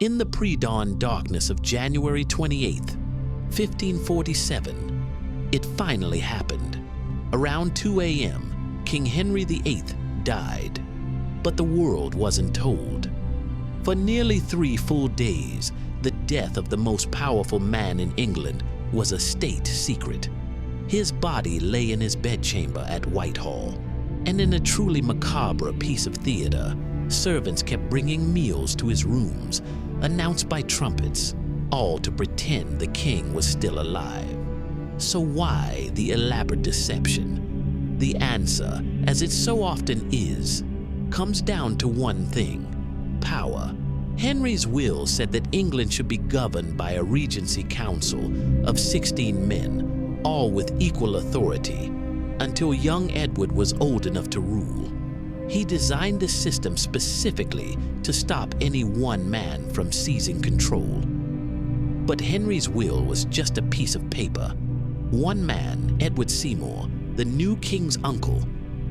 In the pre-dawn darkness of January 28, 1547, it finally happened. Around 2 a.m., King Henry VIII died, but the world wasn't told. For nearly 3 full days, the death of the most powerful man in England was a state secret. His body lay in his bedchamber at Whitehall, and in a truly macabre piece of theater, servants kept bringing meals to his rooms, announced by trumpets, all to pretend the king was still alive. So why the elaborate deception? The answer, as it so often is, comes down to one thing: power. Henry's will said that England should be governed by a regency council of 16 men, all with equal authority, until young Edward was old enough to rule. He designed the system specifically to stop any one man from seizing control. But Henry's will was just a piece of paper. One man, Edward Seymour, the new king's uncle,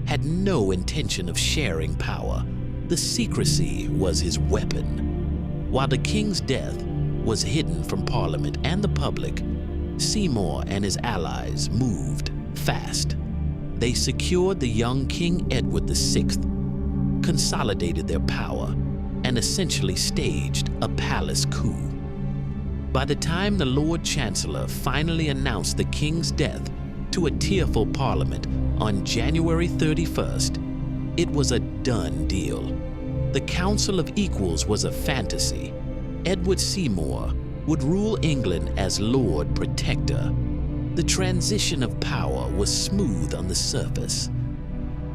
had no intention of sharing power. The secrecy was his weapon. While the king's death was hidden from Parliament and the public, Seymour and his allies moved fast. They secured the young King Edward VI, consolidated their power, and essentially staged a palace coup. By the time the Lord Chancellor finally announced the king's death to a tearful Parliament on January 31st, it was a done deal. The Council of Equals was a fantasy. Edward Seymour would rule England as Lord Protector. The transition of power was smooth on the surface,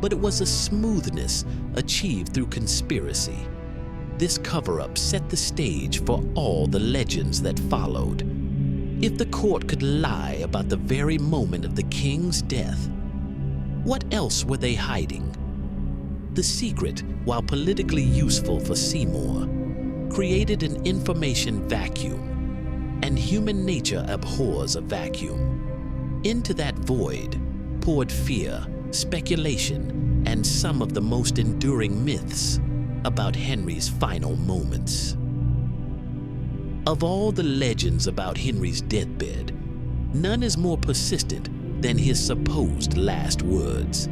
but it was a smoothness achieved through conspiracy. This cover-up set the stage for all the legends that followed. If the court could lie about the very moment of the king's death, what else were they hiding? The secret, while politically useful for Seymour, created an information vacuum, and human nature abhors a vacuum. Into that void poured fear, speculation, and some of the most enduring myths about Henry's final moments. Of all the legends about Henry's deathbed, none is more persistent than his supposed last words.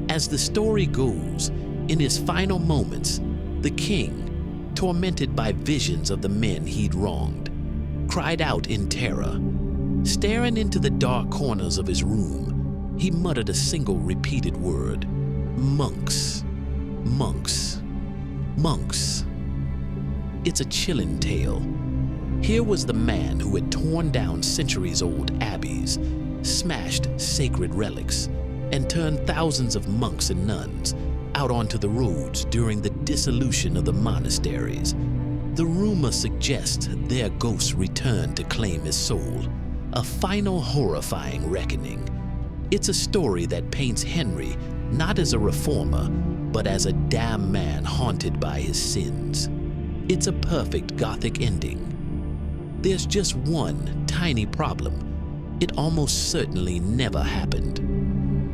As the story goes, in his final moments, the king, tormented by visions of the men he'd wronged, cried out in terror. Staring into the dark corners of his room, he muttered a single repeated word: monks, monks, monks. It's a chilling tale. Here was the man who had torn down centuries-old abbeys, smashed sacred relics, and turned thousands of monks and nuns out onto the roads during the dissolution of the monasteries. The rumor suggests their ghosts returned to claim his soul, a final horrifying reckoning. It's a story that paints Henry not as a reformer, but as a damned man haunted by his sins. It's a perfect Gothic ending. There's just one tiny problem. It almost certainly never happened.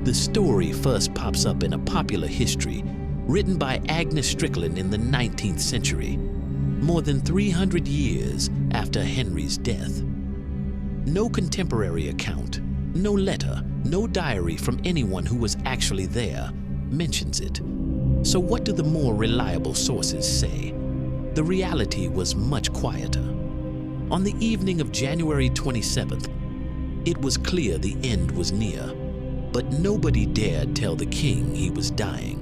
The story first pops up in a popular history written by Agnes Strickland in the 19th century, more than 300 years after Henry's death. No contemporary account, no letter, no diary from anyone who was actually there mentions it. So what do the more reliable sources say? The reality was much quieter. On the evening of January 27th, it was clear the end was near, but nobody dared tell the king he was dying.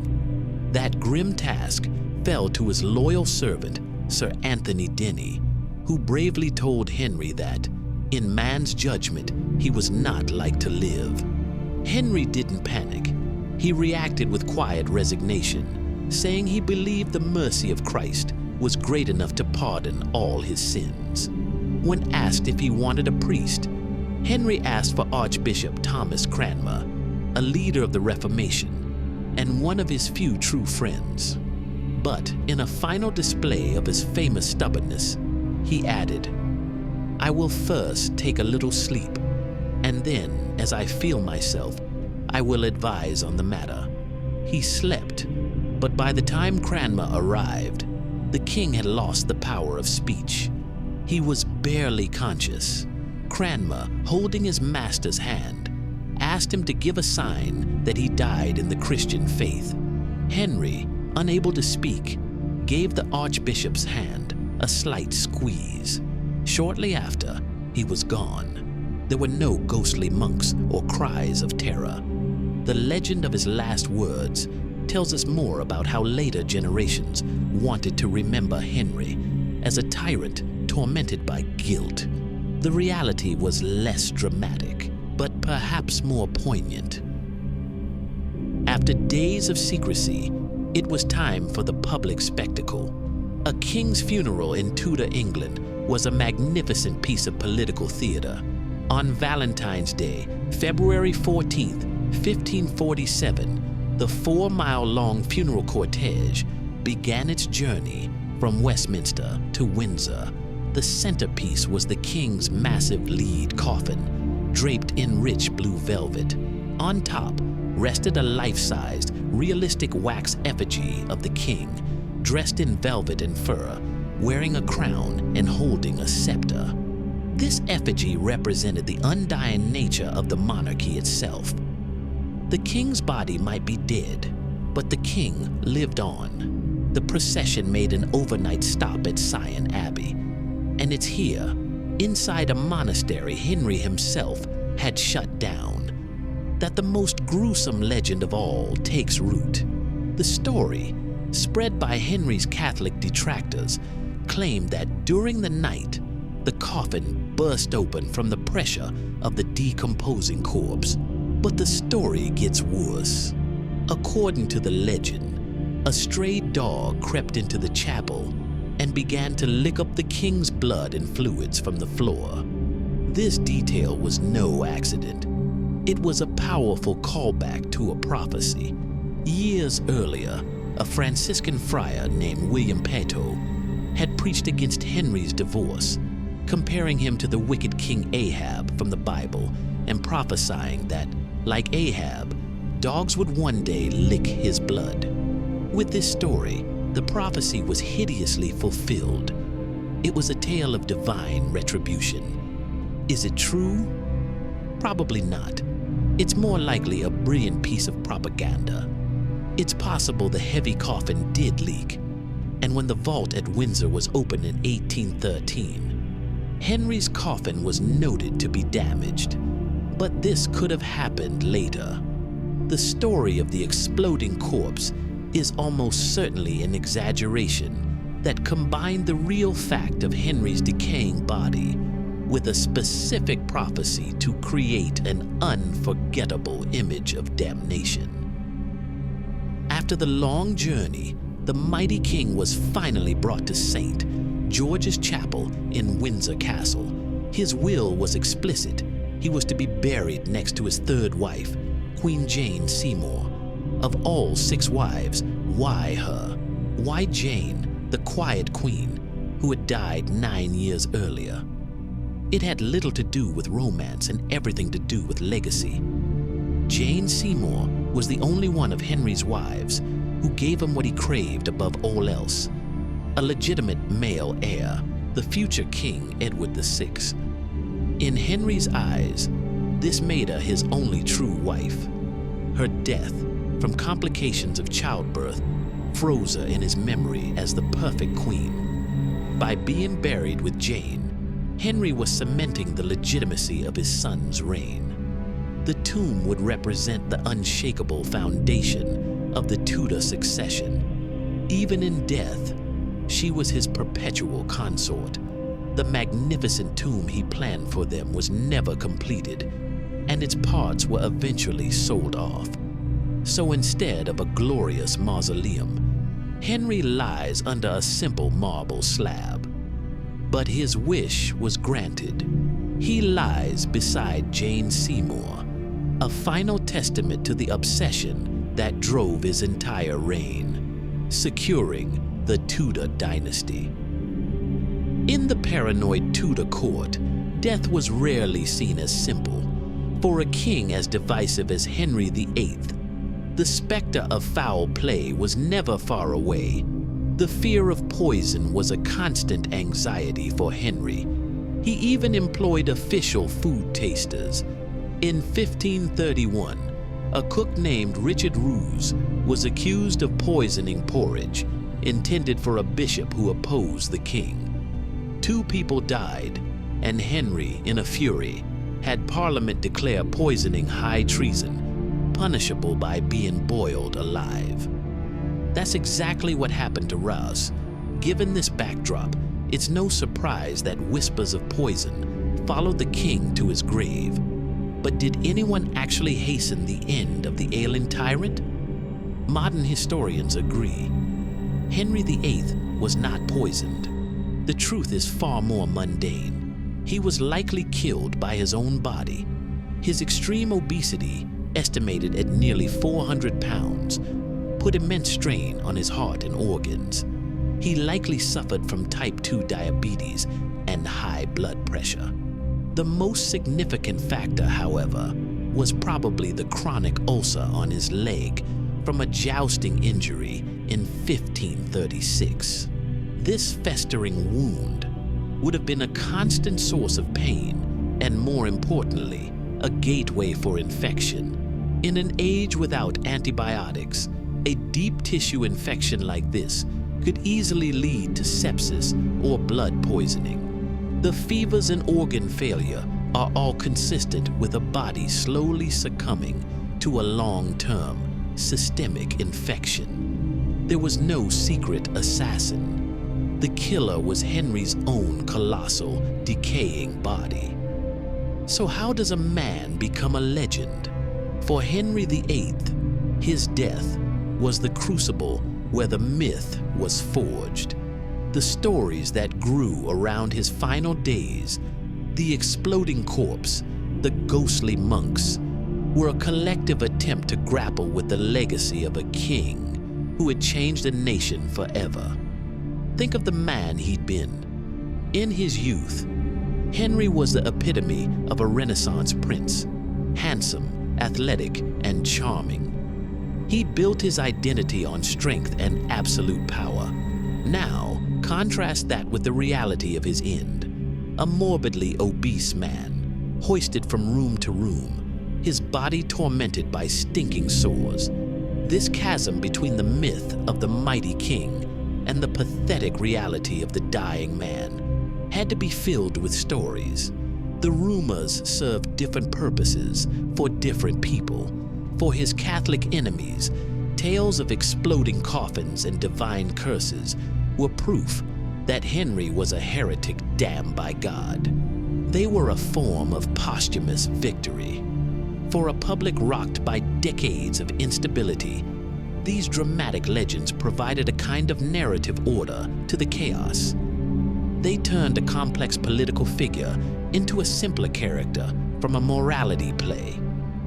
That grim task fell to his loyal servant, Sir Anthony Denny, who bravely told Henry that, in man's judgment, he was not like to live. Henry didn't panic. He reacted with quiet resignation, saying he believed the mercy of Christ was great enough to pardon all his sins. When asked if he wanted a priest, Henry asked for Archbishop Thomas Cranmer, a leader of the Reformation and one of his few true friends. But in a final display of his famous stubbornness, he added, "I will first take a little sleep, and then, as I feel myself, I will advise on the matter." He slept, but by the time Cranmer arrived, The king had lost the power of speech. He was barely conscious. Cranmer, holding his master's hand, asked him to give a sign that he died in the Christian faith. Henry, unable to speak, gave the archbishop's hand a slight squeeze. Shortly after, he was gone. There were no ghostly monks or cries of terror. The legend of his last words tells us more about how later generations wanted to remember Henry as a tyrant tormented by guilt. The reality was less dramatic, but perhaps more poignant. After days of secrecy, it was time for the public spectacle. A king's funeral in Tudor England was a magnificent piece of political theater. On Valentine's Day, February 14th, 1547, the 4-mile-long funeral cortege began its journey from Westminster to Windsor. The centerpiece was the king's massive lead coffin, draped in rich blue velvet. On top rested a life-sized, realistic wax effigy of the king, dressed in velvet and fur, wearing a crown and holding a scepter. This effigy represented the undying nature of the monarchy itself. The king's body might be dead, but the king lived on. The procession made an overnight stop at Sion Abbey, and it's here, inside a monastery Henry himself had shut down, that the most gruesome legend of all takes root. The story, spread by Henry's Catholic detractors, claimed that during the night, the coffin burst open from the pressure of the decomposing corpse. But the story gets worse. According to the legend, a stray dog crept into the chapel and began to lick up the king's blood and fluids from the floor. This detail was no accident. It was a powerful callback to a prophecy. Years earlier, a Franciscan friar named William Peto had preached against Henry's divorce, comparing him to the wicked King Ahab from the Bible and prophesying that, like Ahab, dogs would one day lick his blood. With this story, the prophecy was hideously fulfilled. It was a tale of divine retribution. Is it true? Probably not. It's more likely a brilliant piece of propaganda. It's possible the heavy coffin did leak, and when the vault at Windsor was opened in 1813, Henry's coffin was noted to be damaged. But this could have happened later. The story of the exploding corpse is almost certainly an exaggeration that combined the real fact of Henry's decaying body with a specific prophecy to create an unforgettable image of damnation. After the long journey, the mighty king was finally brought to St. George's Chapel in Windsor Castle. His will was explicit. He was to be buried next to his third wife, Queen Jane Seymour. Of all 6 wives, why her? Why Jane, the quiet queen, who had died 9 years earlier? It had little to do with romance and everything to do with legacy. Jane Seymour was the only one of Henry's wives who gave him what he craved above all else: a legitimate male heir, the future King Edward VI. In Henry's eyes, this made her his only true wife. Her death, from complications of childbirth, froze her in his memory as the perfect queen. By being buried with Jane, Henry was cementing the legitimacy of his son's reign. The tomb would represent the unshakable foundation of the Tudor succession. Even in death, she was his perpetual consort. The magnificent tomb he planned for them was never completed, and its parts were eventually sold off. So instead of a glorious mausoleum, Henry lies under a simple marble slab. But his wish was granted. He lies beside Jane Seymour, a final testament to the obsession that drove his entire reign, securing the Tudor dynasty. In the paranoid Tudor court, death was rarely seen as simple. For a king as divisive as Henry VIII, the specter of foul play was never far away. The fear of poison was a constant anxiety for Henry. He even employed official food tasters. In 1531, a cook named Richard Rouse was accused of poisoning porridge intended for a bishop who opposed the king. 2 people died, and Henry, in a fury, had Parliament declare poisoning high treason, punishable by being boiled alive. That's exactly what happened to Rouse. Given this backdrop, it's no surprise that whispers of poison followed the king to his grave. But did anyone actually hasten the end of the ailing tyrant? Modern historians agree. Henry VIII was not poisoned. The truth is far more mundane. He was likely killed by his own body. His extreme obesity, estimated at nearly 400 pounds, put immense strain on his heart and organs. He likely suffered from type 2 diabetes and high blood pressure. The most significant factor, however, was probably the chronic ulcer on his leg from a jousting injury in 1536. This festering wound would have been a constant source of pain and, more importantly, a gateway for infection. In an age without antibiotics, a deep tissue infection like this could easily lead to sepsis or blood poisoning. The fevers and organ failure are all consistent with a body slowly succumbing to a long-term systemic infection. There was no secret assassin. The killer was Henry's own colossal, decaying body. So how does a man become a legend? For Henry VIII, his death was the crucible where the myth was forged. The stories that grew around his final days, the exploding corpse, the ghostly monks, were a collective attempt to grapple with the legacy of a king who had changed a nation forever. Think of the man he'd been. In his youth, Henry was the epitome of a Renaissance prince, handsome, athletic, and charming. He built his identity on strength and absolute power. Now, contrast that with the reality of his end. A morbidly obese man, hoisted from room to room, his body tormented by stinking sores. This chasm between the myth of the mighty king and the pathetic reality of the dying man had to be filled with stories. The rumors served different purposes for different people. For his Catholic enemies, tales of exploding coffins and divine curses were proof that Henry was a heretic damned by God. They were a form of posthumous victory. For a public rocked by decades of instability, these dramatic legends provided a kind of narrative order to the chaos. They turned a complex political figure into a simpler character from a morality play.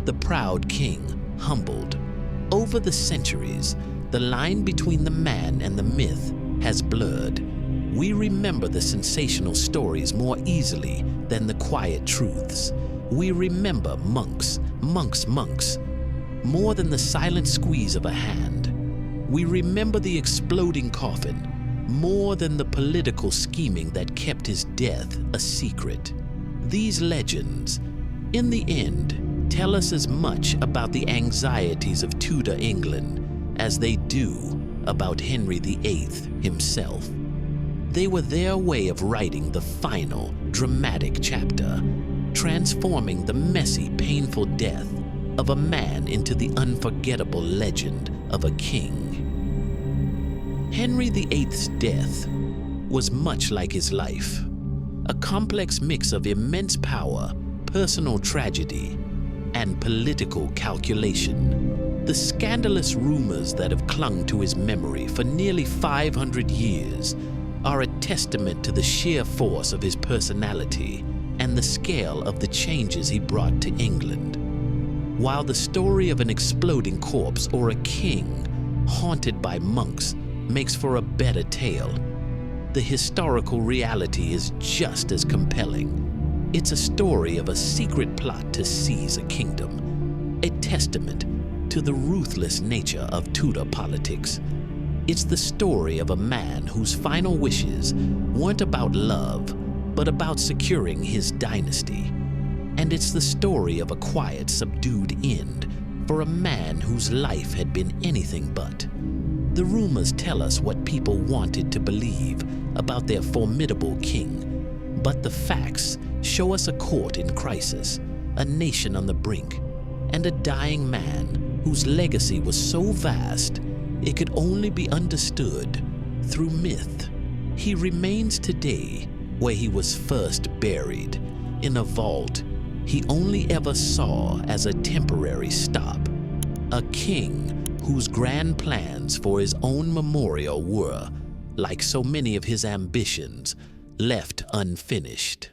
The proud king, humbled. Over the centuries, the line between the man and the myth has blurred. We remember the sensational stories more easily than the quiet truths. We remember monks, more than the silent squeeze of a hand. We remember the exploding coffin more than the political scheming that kept his death a secret. These legends, in the end, tell us as much about the anxieties of Tudor England as they do about Henry VIII himself. They were their way of writing the final, dramatic chapter, transforming the messy, painful death of a man into the unforgettable legend of a king. Henry VIII's death was much like his life, a complex mix of immense power, personal tragedy, and political calculation. The scandalous rumors that have clung to his memory for nearly 500 years are a testament to the sheer force of his personality and the scale of the changes he brought to England. While the story of an exploding corpse or a king haunted by monks makes for a better tale, the historical reality is just as compelling. It's a story of a secret plot to seize a kingdom, a testament to the ruthless nature of Tudor politics. It's the story of a man whose final wishes weren't about love, but about securing his dynasty. And it's the story of a quiet, subdued end for a man whose life had been anything but. The rumors tell us what people wanted to believe about their formidable king, but the facts show us a court in crisis, a nation on the brink, and a dying man whose legacy was so vast it could only be understood through myth. He remains today where he was first buried, in a vault he only ever saw as a temporary stop. A king whose grand plans for his own memorial were, like so many of his ambitions, left unfinished.